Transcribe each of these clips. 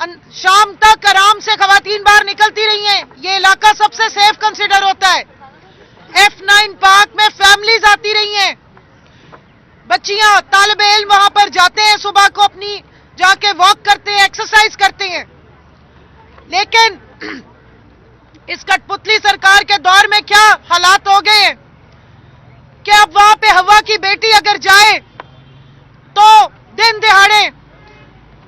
शाम तक आराम से खवातीन बाहर निकलती रही हैं। ये इलाका सबसे सेफ कंसिडर होता है। F9 पार्क में फैमिलीज आती रही हैं, बच्चियां तालिब इल्म वहां पर जाते हैं, सुबह को अपनी जाके वॉक करते हैं, एक्सरसाइज करते हैं। लेकिन इस कठपुतली सरकार के दौर में क्या हालात हो गए हैं कि अब वहां पे हवा की बेटी अगर जाए तो दिन दिहाड़े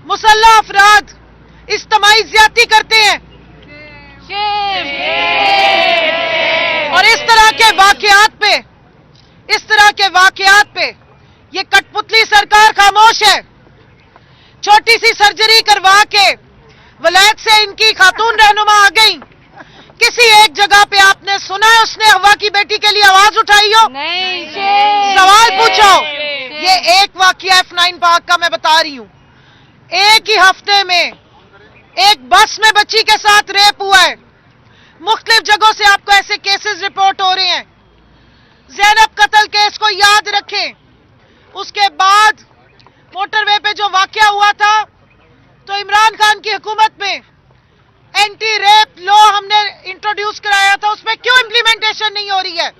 मुसल्लह अफराद इज्तिमाई ज्यादती करते हैं। और इस तरह के वाकयात पे ये कठपुतली सरकार खामोश है। छोटी सी सर्जरी करवा के वलायत से इनकी खातून रहनुमा आ गई। किसी एक जगह पे आपने सुना है उसने हवा की बेटी के लिए आवाज उठाई हो? नहीं। सवाल पूछो। ये एक वाकया F9 पार्क का मैं बता रही हूं। एक ही हफ्ते में एक बस में बच्ची के साथ रेप हुआ है। मुख्तलिफ जगहों से आपको ऐसे केसेस रिपोर्ट हो रहे हैं। ज़ैनब कत्ल केस को याद रखें। उसके बाद मोटरवे पे जो वाकया हुआ था, तो इमरान खान की हुकूमत में एंटी रेप लॉ हमने इंट्रोड्यूस कराया था, उसमें क्यों इंप्लीमेंटेशन नहीं हो रही है?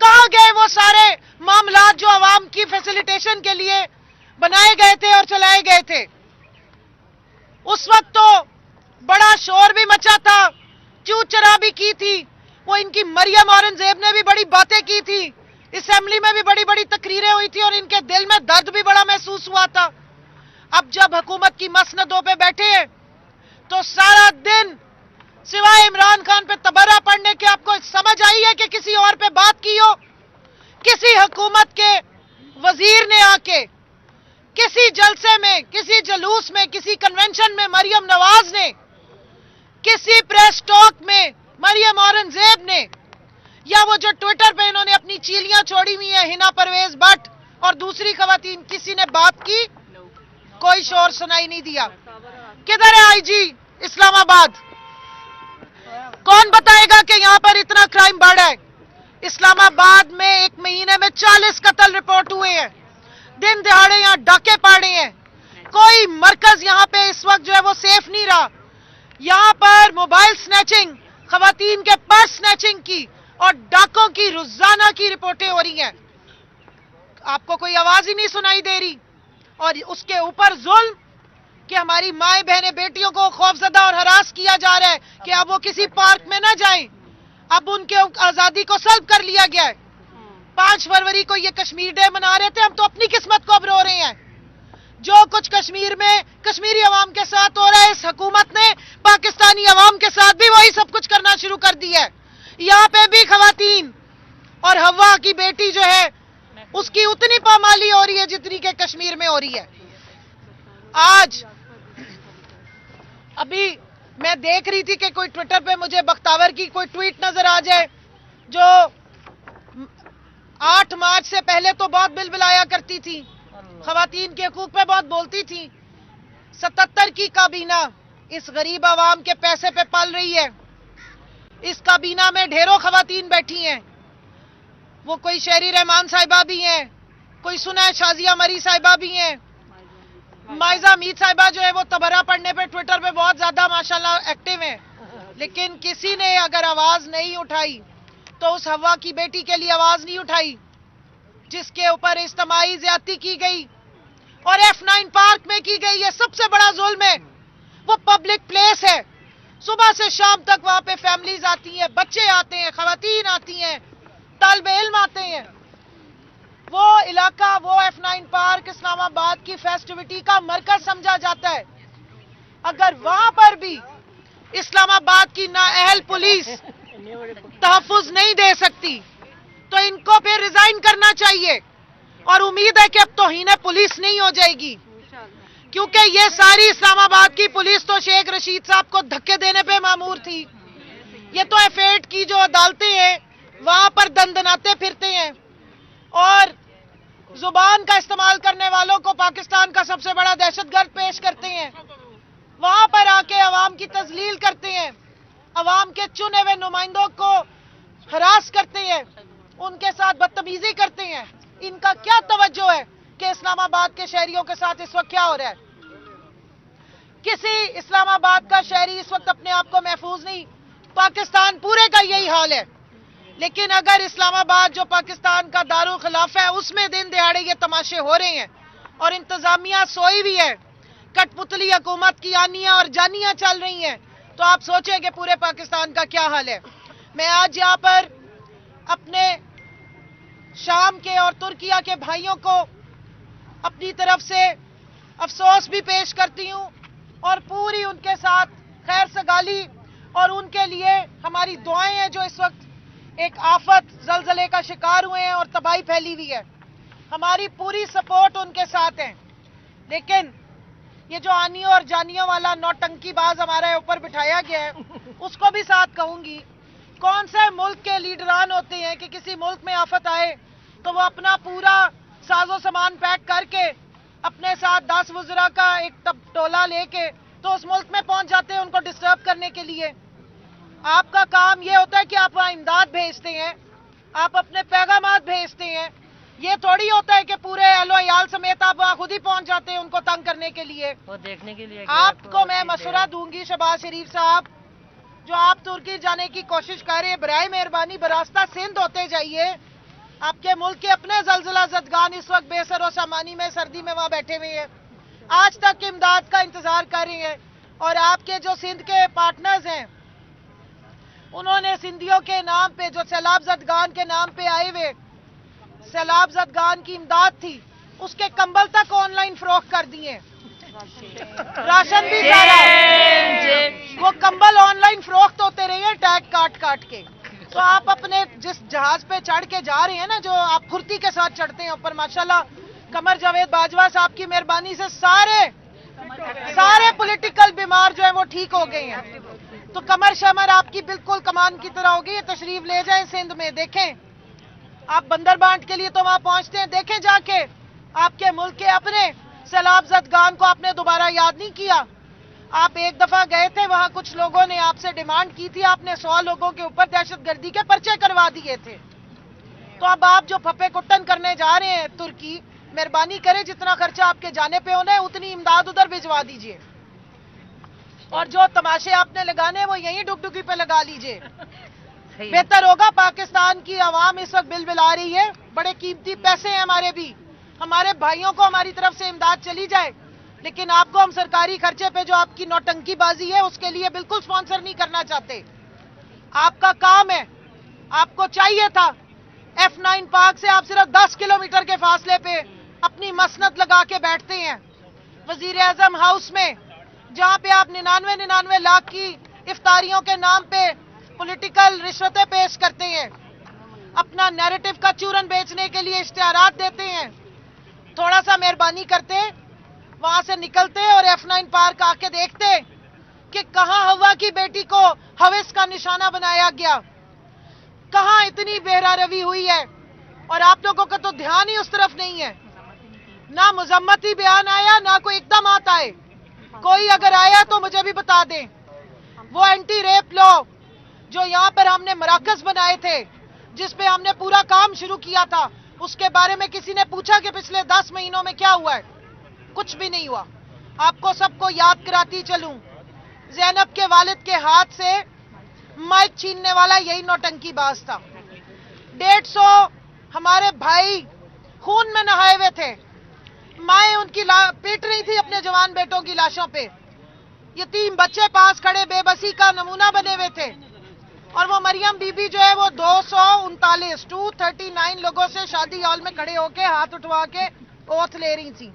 कहां गए वो सारे मामलात जो आवाम की फैसिलिटेशन के लिए बनाए गए थे और चलाए गए थे? उस वक्त तो बड़ा शोर भी मचा था, चू चरा भी की थी। वो इनकी मरियम औरंगजेब ने भी बड़ी बातें की थी, असेंबली में भी बड़ी बड़ी तकरीरें हुई थी और इनके दिल में दर्द भी बड़ा महसूस हुआ था। अब जब हुकूमत की मसनदों पे बैठे हैं तो सारा दिन सिवाय इमरान खान पे तबर्रा पढ़ने के आपको समझ आई है कि किसी और पे बात की हो? किसी हुकूमत के वजीर ने आके किसी जलसे में, किसी जलूस में, किसी कन्वेंशन में मरियम नवाज ने, किसी प्रेस टॉक में मरियम औरंगजेब ने, या वो जो ट्विटर पे इन्होंने अपनी चीलियां छोड़ी हुई है हिना परवेज भट्ट और दूसरी खवातीन, किसी ने बात की? कोई शोर सुनाई नहीं दिया। किधर है आईजी इस्लामाबाद? कौन बताएगा कि यहां पर इतना क्राइम बढ़ा है? इस्लामाबाद में एक महीने में 40 कत्ल रिपोर्ट हुए हैं। दिन दिहाड़े यहां डाके पड़े हैं। कोई मरकज यहां पे इस वक्त जो है वो सेफ नहीं रहा। यहां पर मोबाइल स्नैचिंग, खवातीन के पर्स स्नैचिंग की और डाकों की रोजाना की रिपोर्टें हो रही हैं। आपको कोई आवाज ही नहीं सुनाई दे रही। और उसके ऊपर जुल्म कि हमारी माएं बहनें बेटियों को खौफजदा और हरास किया जा रहा है कि अब वो किसी पार्क में ना जाएं। अब उनके आजादी को सल्ब कर लिया गया है। 5 फरवरी को ये कश्मीर डे मना रहे थे, हम तो अपनी किस्मत को अब रो रहे हैं। जो कुछ कश्मीर में कश्मीरी अवाम के साथ हो रहा है, इस हुकूमत ने पाकिस्तानी अवाम के साथ भी वही सब कुछ करना शुरू कर दिया है। यहाँ पे भी खवातीन और हवा की बेटी जो है उसकी उतनी पामाली हो रही है जितनी के कश्मीर में हो रही है। आज अभी मैं देख रही थी कि कोई ट्विटर पे मुझे बख्तावर की कोई ट्वीट नजर आ जाए जो 8 मार्च से पहले तो बहुत बिलबिलाया करती थी, खवातीन के हकूक पे बहुत बोलती थी। 77 की काबीना इस गरीब आवाम के पैसे पे पल रही है। इस काबीना में ढेरों खवातीन बैठी हैं। वो कोई शहरी रहमान साहिबा भी हैं, कोई सुना शाजिया मरी साहिबा भी हैं, माइजा मीत साहिबा जो है वो तबर्रा पढ़ने पे ट्विटर पे बहुत ज्यादा माशाल्लाह एक्टिव हैं। लेकिन किसी ने अगर आवाज नहीं उठाई तो उस हवा की बेटी के लिए आवाज नहीं उठाई जिसके ऊपर इज्तिमाई ज्यादती की गई और F9 पार्क में की गई। ये सबसे बड़ा जुल्म है। वो पब्लिक प्लेस है, सुबह से शाम तक वहां पे फैमिलीज आती हैं, बच्चे आते हैं, खवातीन आती हैं, तालिब इल्म आते हैं। वो इलाका, वो F9 पार्क इस्लामाबाद की फेस्टिविटी का मरकज समझा जाता है। अगर वहां पर भी इस्लामाबाद की नाअहल पुलिस तहफ्फुज नहीं दे सकती तो इनको फिर रिजाइन करना चाहिए। और उम्मीद है कि अब तौहीन पुलिस नहीं हो जाएगी, क्योंकि ये सारी इस्लामाबाद की पुलिस तो शेख रशीद साहब को धक्के देने पे मामूर थी। ये तो F8 की जो अदालतें हैं वहां पर दंदनाते फिरते हैं और जुबान का इस्तेमाल करने वालों को पाकिस्तान का सबसे बड़ा दहशतगर्द पेश करते हैं। वहां पर आके अवाम की तजलील करते हैं, अवाम के चुने हुए नुमाइंदों को हरास करते हैं, उनके साथ बदतमीजी करते हैं। इनका क्या तवज्जो है कि इस्लामाबाद के शहरियों के साथ इस वक्त क्या हो रहा है? किसी इस्लामाबाद का शहरी इस वक्त अपने आप को महफूज नहीं, पाकिस्तान पूरे का यही हाल है। लेकिन अगर इस्लामाबाद जो पाकिस्तान का दारुल खिलाफा है उसमें दिन दिहाड़े ये तमाशे हो रहे हैं और इंतजामिया सोई भी है, कठपुतली हुकूमत की आनियां और जानियां चल रही हैं, तो आप सोचें कि पूरे पाकिस्तान का क्या हाल है। मैं आज यहाँ पर अपने शाम के और तुर्किया के भाइयों को अपनी तरफ से अफसोस भी पेश करती हूँ और पूरी उनके साथ खैर सगाली और उनके लिए हमारी दुआएं हैं जो इस वक्त एक आफत जलजले का शिकार हुए हैं और तबाही फैली हुई है। हमारी पूरी सपोर्ट उनके साथ है। लेकिन ये जो आनियों और जानियों वाला नौटंकीबाज हमारे ऊपर बिठाया गया है उसको भी साथ कहूंगी। कौन से मुल्क के लीडरान होते हैं कि किसी मुल्क में आफत आए तो वो अपना पूरा साजो सामान पैक करके अपने साथ 10 वज़रा का एक टोला लेके तो उस मुल्क में पहुंच जाते हैं उनको डिस्टर्ब करने के लिए। आपका काम ये होता है कि आप वहाँ इमदाद भेजते हैं, आप अपने पैगामात भेजते हैं। ये थोड़ी होता है कि पूरे अहलो याल समेत आप वहाँ खुद ही पहुंच जाते हैं उनको तंग करने के लिए। वो देखने के लिए आपको मैं मशवरा दूंगी शहबाज शरीफ साहब, जो आप तुर्की जाने की कोशिश कर रहे हैं, बराए मेहरबानी बरास्ता सिंध होते जाइए। आपके मुल्क के अपने जलजला ज़दगान इस वक्त बेसर और सामानी में सर्दी में वहाँ बैठे हुए हैं, आज तक इमदाद का इंतजार कर रहे हैं। और आपके जो सिंध के पार्टनर्स हैं उन्होंने सिंधियों के नाम पे, जो सैलाब ज़दगान के नाम पे आए हुए सैलाब ज़दगान की इमदाद थी, उसके कंबल तक ऑनलाइन फरोख्त कर दिए, राशन भी सारा, वो कंबल ऑनलाइन फरोख्त होते रहे हैं टैग काट काट के। तो आप अपने जिस जहाज पे चढ़ के जा रहे हैं ना, जो आप फुर्ती के साथ चढ़ते हैं ऊपर, माशाल्लाह कमर जावेद बाजवा साहब की मेहरबानी से सारे पॉलिटिकल बीमार जो है वो ठीक हो गए हैं। तो कमर शमर आपकी बिल्कुल कमान की तरह हो गई है। तशरीफ ले जाएं सिंध में, देखें आप बंदरबांट के लिए तो वहां पहुंचते हैं, देखें जाके आपके मुल्क के अपने सैलाब ज़दगान को आपने दोबारा याद नहीं किया। आप एक दफा गए थे, वहां कुछ लोगों ने आपसे डिमांड की थी, आपने 100 लोगों के ऊपर दहशतगर्दी के पर्चे करवा दिए थे। तो अब आप जो फपे कुट्टन करने जा रहे हैं तुर्की, मेहरबानी करें जितना खर्चा आपके जाने पे होना है उतनी इमदाद उधर भिजवा दीजिए, और जो तमाशे आपने लगाने वो यही डुगडुगी पे लगा लीजिए। बेहतर होगा। पाकिस्तान की आवाम इस वक्त बिल बिला रही है, बड़े कीमती पैसे हैं हमारे भी, हमारे भाइयों को हमारी तरफ से इमदाद चली जाए, लेकिन आपको हम सरकारी खर्चे पे जो आपकी नौटंकीबाजी है उसके लिए बिल्कुल स्पॉन्सर नहीं करना चाहते। आपका काम है, आपको चाहिए था F9 पार्क से आप सिर्फ 10 किलोमीटर के फासले पे अपनी मसनद लगा के बैठते हैं। वजीर आजम हाउस में जहां पे आप 99 लाख की इफ्तारियों के नाम पे पॉलिटिकल रिश्वतें पेश करते हैं, अपना नैरेटिव का चूरन बेचने के लिए इश्तिहारात देते हैं, थोड़ा सा मेहरबानी करते वहां से निकलते और F9 पार्क आके देखते कि कहां हवा की बेटी को हविस का निशाना बनाया गया, कहां इतनी बेरारवी हुई है। और आप लोगों का तो ध्यान ही उस तरफ नहीं है, ना मुजम्मती बयान आया ना कोई इकदाम आए। कोई अगर आया तो मुझे भी बता दें। वो एंटी रेप लॉ जो यहाँ पर हमने मराकज बनाए थे, जिस पे हमने पूरा काम शुरू किया था, उसके बारे में किसी ने पूछा कि पिछले 10 महीनों में क्या हुआ है? कुछ भी नहीं हुआ। आपको सबको याद कराती चलूं, ज़ैनब के वालिद के हाथ से माइक छीनने वाला यही नौटंकीबाज था। 150 हमारे भाई खून में नहाए हुए थे, माएं उनकी पीट रही थी अपने जवान बेटों की लाशों पे, यतीम बच्चे पास खड़े बेबसी का नमूना बने हुए थे। और वो मरियम बीबी जो है वो 239 लोगों से शादी हॉल में खड़े होके हाथ उठवा के ओथ ले रही थी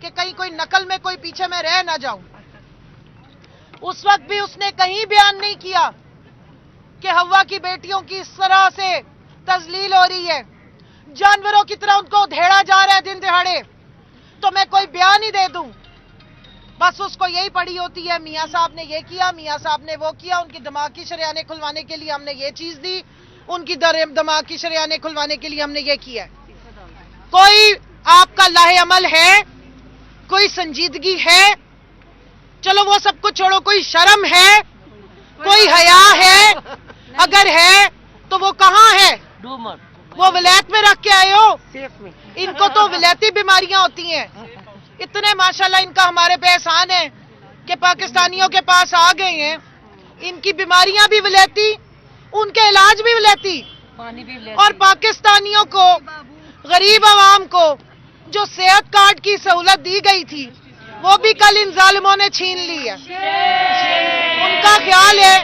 कि कहीं कोई नकल में कोई पीछे में रह ना जाऊं। उस वक्त भी उसने कहीं बयान नहीं किया कि हवा की बेटियों की इस तरह से तजलील हो रही है, जानवरों की तरह उनको उधेड़ा जा रहा है दिन दिहाड़े, तो मैं कोई बयान ही दे दूं। बस उसको यही पड़ी होती है, मियां साहब ने ये किया, मियां साहब ने वो किया, उनकी दिमाग की शरियाने खुलवाने के लिए हमने ये चीज दी, उनकी दिमाग की शरियाने खुलवाने के लिए हमने ये किया। कोई आपका लाहे अमल है, कोई संजीदगी है? चलो वो सब कुछ छोड़ो, कोई शर्म है, कोई हया है? अगर है तो वो कहाँ है? वो विलायत में रख के आए हो? इनको तो विलायती बीमारियां होती हैं। इतने माशाल्लाह इनका हमारे पे एहसान है کہ پاکستانیوں کے پاس آ گئے ہیں، ان کی بیماریاں بھی ولیتی، ان کے علاج بھی ولیتی، اور پاکستانیوں کو، غریب عوام کو جو صحت کارڈ کی سہولت دی گئی تھی وہ بھی کل ان ظالموں نے چھین لی ہے۔ ان کا خیال ہے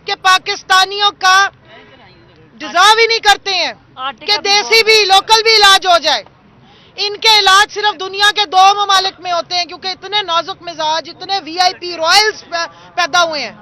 کہ پاکستانیوں کا ڈیزرو ہی نہیں کرتے ہیں کہ دیسی بھی، لوکل بھی علاج ہو جائے۔ ان کے علاج صرف دنیا کے 2 ممالک میں ہوتے ہیں کیونکہ اتنے نازک مزاج، اتنے وی آئی پی رائلز پیدا ہوئے ہیں۔